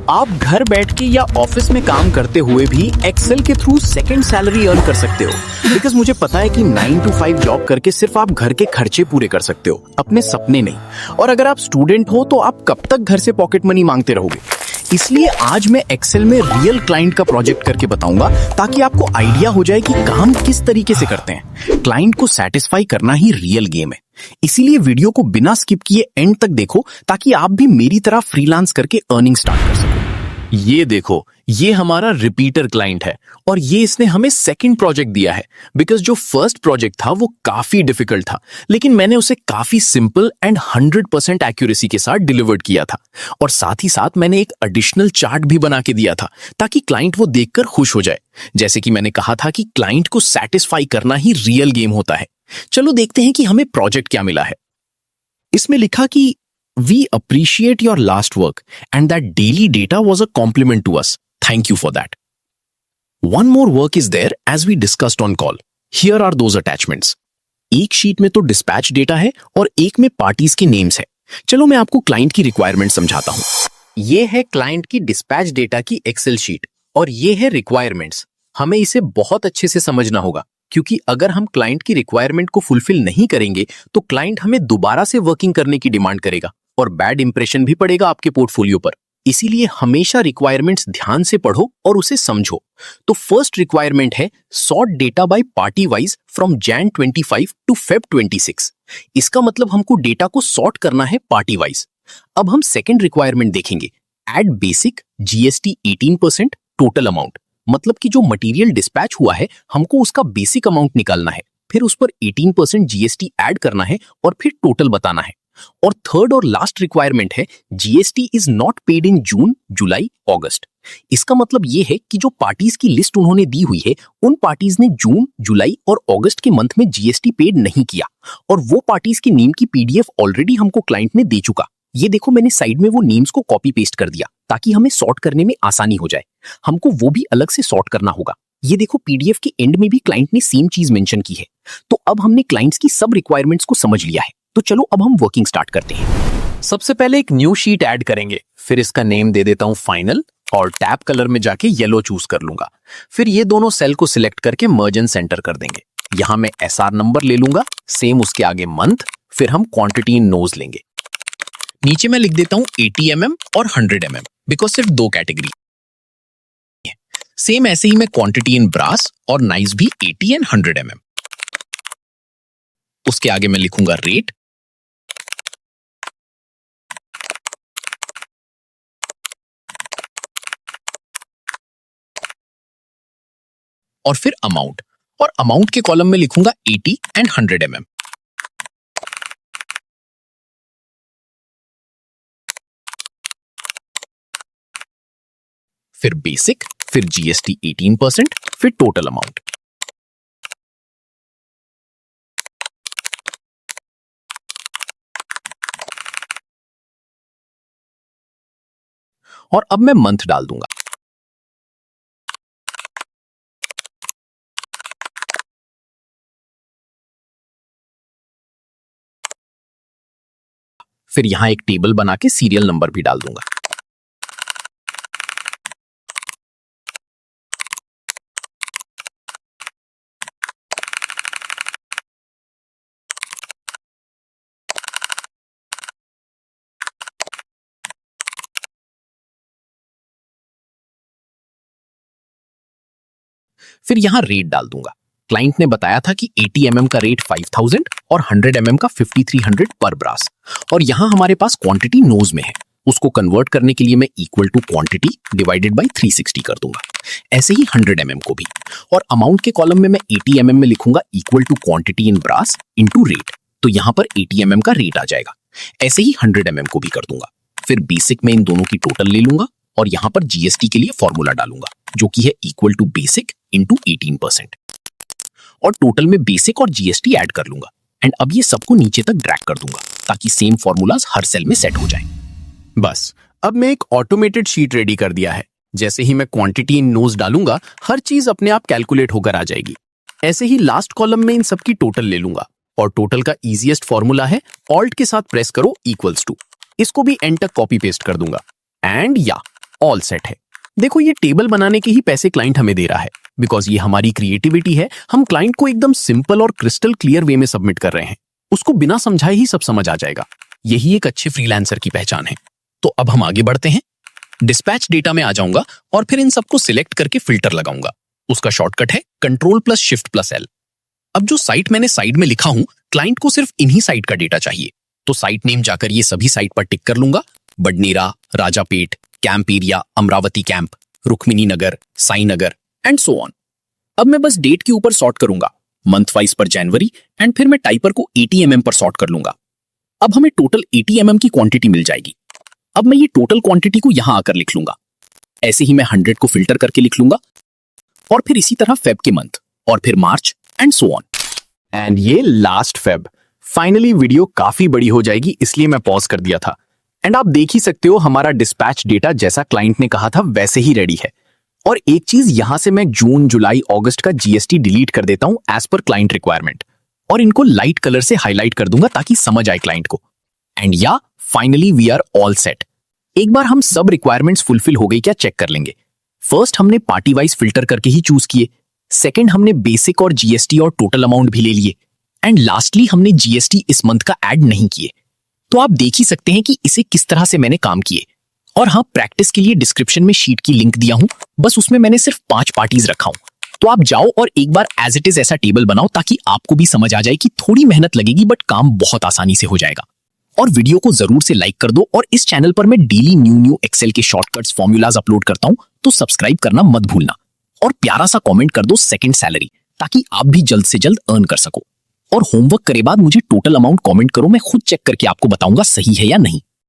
आप घर बैठ के या ऑफिस में काम करते हुए भी एक्सेल के थ्रू सेकंड सैलरी अर्न कर सकते हो। बिकॉज मुझे पता है कि 9 to 5 जॉब करके सिर्फ आप घर के खर्चे पूरे कर सकते हो, अपने सपने नहीं। और अगर आप स्टूडेंट हो तो आप कब तक घर से पॉकेट मनी मांगते रहोगे। इसलिए आज मैं एक्सेल में रियल क्लाइंट का प्रोजेक्ट करके बताऊंगा, ताकि आपको आइडिया हो जाए कि काम किस तरीके से करते हैं। क्लाइंट को सेटिस्फाई करना ही रियल गेम है। इसीलिए वीडियो को बिना स्किप किए एंड तक देखो, ताकि आप भी मेरी तरह फ्रीलांस करके अर्निंग स्टार्ट कर सको। ये देखो, ये हमारा रिपीटर क्लाइंट है और ये इसने हमें सेकंड प्रोजेक्ट दिया है। बिकॉज जो फर्स्ट प्रोजेक्ट था वो काफी डिफिकल्ट था, लेकिन मैंने उसे काफी सिंपल एंड 100% एक्यूरेसी के साथ डिलीवर्ड किया था। और साथ ही साथ मैंने एक एडिशनल चार्ट भी बना के दिया था, ताकि क्लाइंट वो देखकर खुश हो जाए। जैसे कि मैंने कहा था कि क्लाइंट को सेटिस्फाई करना ही रियल गेम होता है। चलो देखते हैं कि हमें प्रोजेक्ट क्या मिला है। इसमें लिखा कि We appreciate your last work and that daily data was a compliment to us. Thank you for that. One more work is there as we discussed on call. Here are those attachments. एक sheet में तो dispatch data है और एक में parties के names है। चलो मैं आपको क्लाइंट की रिक्वायरमेंट समझाता हूँ। ये है क्लाइंट की डिस्पैच डेटा की एक्सेल शीट और ये है रिक्वायरमेंट्स। हमें इसे बहुत अच्छे से समझना होगा, क्योंकि अगर हम क्लाइंट की रिक्वायरमेंट को फुलफिल नहीं करेंगे तो क्लाइंट हमें दोबारा से वर्किंग करने की डिमांड करेगा और बैड इंप्रेशन भी पड़ेगा आपके पोर्टफोलियो पर। इसीलिए हमेशा रिक्वायरमेंट्स ध्यान से पढ़ो और उसे समझो। तो फर्स्ट रिक्वायरमेंट है sort data by party wise from Jan 25 to Feb 26। इसका मतलब हमको डेटा को सॉर्ट करना है पार्टी वाइज। अब हम सेकंड रिक्वायरमेंट देखेंगे, add basic GST 18% total amount. मतलब कि जो मटेरियल डिस्पैच हुआ है हमको उसका बेसिक अमाउंट निकालना है, फिर उस पर 18% GST ऐड करना है और फिर टोटल बताना है। और थर्ड और लास्ट रिक्वायरमेंट है GST is not paid in June, July, August. इसका मतलब ये है कि जो पार्टीज की लिस्ट उन्होंने दी हुई है, उन पार्टीज ने जून, जुलाई और अगस्त के मंथ में GST पेड नहीं किया और वो पार्टीज की नेम की PDF ऑलरेडी हमको क्लाइंट ने दे चुका। ये देखो, मैंने साइड में वो नेम्स को कॉपी पेस्ट कर दिया ताकि हमें सॉर्ट करने में आसानी हो जाए। हमको वो भी अलग से सॉर्ट करना होगा। ये देखो, PDF के एंड में भी क्लाइंट ने सेम चीज मेंशन की है। तो अब हमने क्लाइंट्स की सब रिक्वायरमेंट्स को समझ लिया है। तो चलो अब हम वर्किंग स्टार्ट करते हैं। सबसे पहले एक न्यू शीट ऐड करेंगे, फिर इसका नेम दे देता हूं फाइनल और टैब कलर में जाके येलो चूज कर लूंगा। फिर ये दोनों सेल को सिलेक्ट करके मर्ज एंड सेंटर कर देंगे। यहां मैं SR नंबर ले लूंगा, सेम उसके आगे मंथ, फिर हम क्वांटिटी इन नोज लेंगे। नीचे मैं लिख देता हूं 80 mm और 100 mm, बिकॉज सिर्फ दो कैटेगरी है। सेम ऐसे ही मैं क्वांटिटी इन ब्रास और नाइस भी 80 एंड 100 mm। उसके आगे मैं लिखूंगा रेट, और फिर अमाउंट, और अमाउंट के कॉलम में लिखूंगा 80 एंड 100 mm। फिर बेसिक, फिर GST 18%, फिर टोटल अमाउंट। और अब मैं मंथ डाल दूंगा। फिर यहां एक टेबल बना के सीरियल नंबर भी डाल दूंगा। फिर यहां रेट डाल दूंगा। क्लाइंट ने बताया था कि 80 mm का रेट 5000 और 100 mm का 5300 पर ब्रास। और यहां हमारे पास क्वांटिटी नोज में है, उसको कन्वर्ट करने के लिए मैं equal to quantity divided by 360 कर दूंगा। ऐसे ही 100 mm को भी। और अमाउंट के कॉलम में मैं 80 mm में लिखूंगा equal to quantity in brass into rate. तो यहां पर 80 mm का रेट आ जाएगा। ऐसे ही 100 mm को भी कर दूंगा। फिर बेसिक में इन दोनों की टोटल ले लूंगा और यहां पर GST के लिए फॉर्मूला डालूंगा, जो कि है इक्वल टू बेसिक इंटू 18%। और टोटल में बेसिक और GST ऐड कर लूंगा। एंड अब ये सबको नीचे तक ड्रैग कर दूंगा ताकि सेम फॉर्मूलाज हर सेल में सेट हो जाए। बस, अब मैं एक ऑटोमेटेड शीट रेडी कर दिया है। जैसे ही मैं क्वांटिटी इन नोज डालूंगा, हर चीज अपने आप कैलकुलेट होकर आ जाएगी। ऐसे ही लास्ट कॉलम में इन सबकी टोटल ले लूंगा और टोटल का इजीएस्ट फॉर्मूला है ऑल्ट के साथ प्रेस करो इक्वल्स टू। इसको भी एंड तक कॉपी पेस्ट कर दूंगा। एंड या ऑल सेट है। देखो ये टेबल बनाने के ही पैसे क्लाइंट हमें दे रहा है, बिकॉज ये हमारी क्रिएटिविटी है। हम क्लाइंट को एकदम सिंपल और क्रिस्टल क्लियर वे में सबमिट कर रहे हैं। उसको बिना समझाए ही सब समझ आ जाएगा। यही एक अच्छे फ्रीलांसर की पहचान है। तो अब हम आगे बढ़ते हैं। डिस्पैच डेटा में आ जाऊंगा और फिर इन सबको सिलेक्ट करके फिल्टर लगाऊंगा। उसका शॉर्टकट है Ctrl+Shift+L। अब जो साइट मैंने साइड में लिखा हूं, क्लाइंट को सिर्फ इन्हीं साइट का डेटा चाहिए। तो साइट नेम जाकर ये सभी साइट पर टिक कर लूंगा। Badnera, Rajapeth, camp area, Amravati camp, Rukmini Nagar, Sai Nagar and so on. अब मैं बस डेट के ऊपर सॉर्ट करूंगा, मंथ वाइज पर जनवरी, एंड फिर मैं टाइपर को 80 mm पर सॉर्ट कर लूंगा। अब हमें टोटल 80 mm की क्वांटिटी मिल जाएगी। अब मैं ये टोटल क्वांटिटी को यहां आकर लिख लूंगा। ऐसे ही मैं 100 को फिल्टर करके लिख लूंगा और फिर इसी तरह फेब के मंथ और फिर मार्च एंड सो ऑन। एंड ये लास्ट फेब। फाइनली वीडियो काफी बड़ी हो जाएगी, इसलिए मैं पॉज कर दिया था। एंड आप देख ही सकते हो हमारा डिस्पैच डेटा जैसा क्लाइंट ने कहा था वैसे ही रेडी है। और एक चीज यहां से मैं जून, जुलाई, अगस्त का जीएसटी डिलीट कर देता हूं एज पर क्लाइंट रिक्वायरमेंट, और इनको लाइट कलर से हाईलाइट कर दूंगा ताकि समझ आए क्लाइंट को। एंड या finally we are all set. एक बार हम सब रिक्वायरमेंट्स फुलफिल हो गई क्या चेक कर लेंगे। फर्स्ट हमने पार्टी वाइज फिल्टर करके ही चूज किए। सेकंड हमने बेसिक और जीएसटी और टोटल अमाउंट भी ले लिए। एंड लास्टली हमने जीएसटी इस मंथ का ऐड नहीं किए। तो आप देख ही सकते हैं कि इसे किस तरह से मैंने काम किए। और हाँ, प्रैक्टिस के लिए डिस्क्रिप्शन में शीट की लिंक दिया हूं, बस उसमें मैंने सिर्फ 5 पार्टीज रखा हूं। तो आप जाओ और एक बार एज इट इज ऐसा टेबल बनाओ ताकि आपको भी समझ आ जाए कि थोड़ी मेहनत लगेगी बट काम बहुत आसानी से हो जाएगा। और वीडियो को जरूर से लाइक कर दो, और इस चैनल पर मैं डेली न्यू एक्सेल के शॉर्टकट्स, फॉर्मूलाज अपलोड करता हूं, तो सब्सक्राइब करना मत भूलना। और प्यारा सा कमेंट कर दो सेकंड सैलरी, ताकि आप भी जल्द से जल्द अर्न कर सको। और होमवर्क करे बाद मुझे टोटल अमाउंट कमेंट करो, मैं खुद चेक करके आपको बताऊंगा सही है या नहीं।